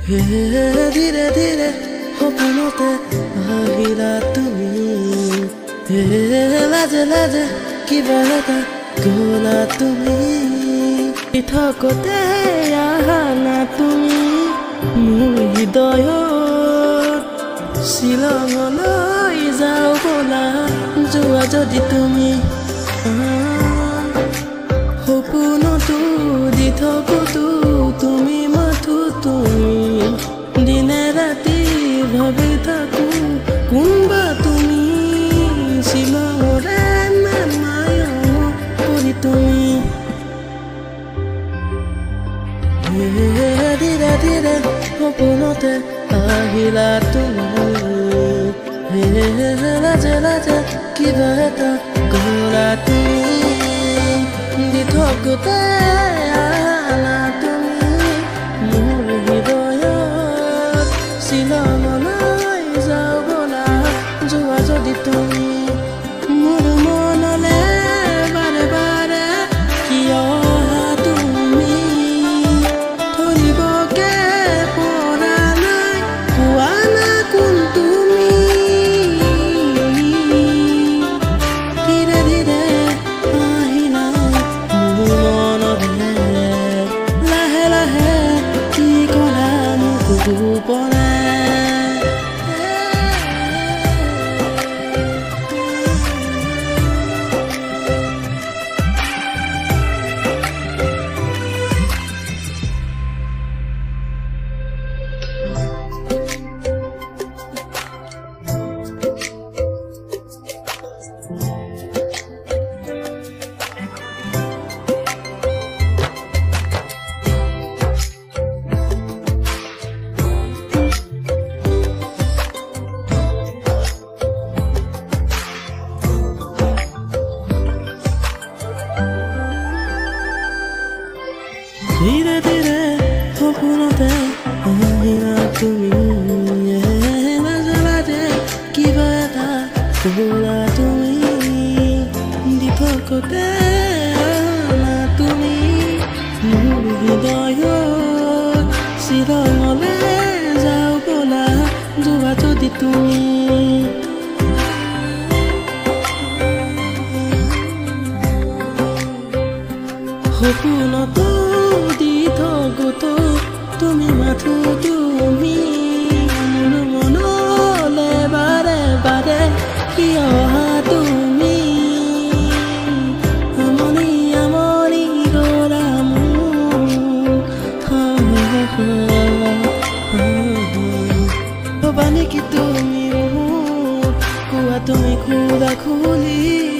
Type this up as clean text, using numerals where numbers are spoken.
হে ধীৰে ধীৰে সপোনতে আহিলা তুমি হে লাজে লাজে কিবা এটা গলা তুমি থকতে আহানা তুমি মোৰ হৃদয়ত শ্বিলঙলৈ যাওঁ বলা যোৱা যদি তুমি সপোনতো দি থকোতো তুমি মাথো তুমি দিনে ৰাতি ভাবি থাকো কোনবা তুমি শ্বিলঙৰে নামায় পৰি তুমি ধীৰে ধীৰে সপোনতে আহিলা তুমি লাজে লাজে কিবা এটা গলা তুমি দি থকোতে আহানা তুমি মোৰ হৃদয়ত শ্বিলঙলৈ যাওঁ বলা যোৱা যদি তুমি মোৰ মনলে বাৰে বাৰে কিয় তুমি ধৰিবকে পৰা নাই পোৱা না কোন তুমি ধীৰে ধীৰে আহিলা মোৰ মনলে লাহে লাহে কি কৰা মোক গোপনে ধীৰে ধীৰে সপোনতে আহিলা তুমি লাজে লাজে কিবা এটা গলা তুমি দি থকোতে আহানা তুমি মোৰ হৃদয়ত শ্বিলঙলৈ যাওঁ বলা যোৱা যদি তুমি সপোনতো দি থকোতো তুমি মাথো তুমি মোৰ মনলে বাৰে বাৰে কিয় তুমি আমনি আমনি কৰা মোৰ ভবা নেকি তুমি মোক কোৱা তুমি খোলা খুলি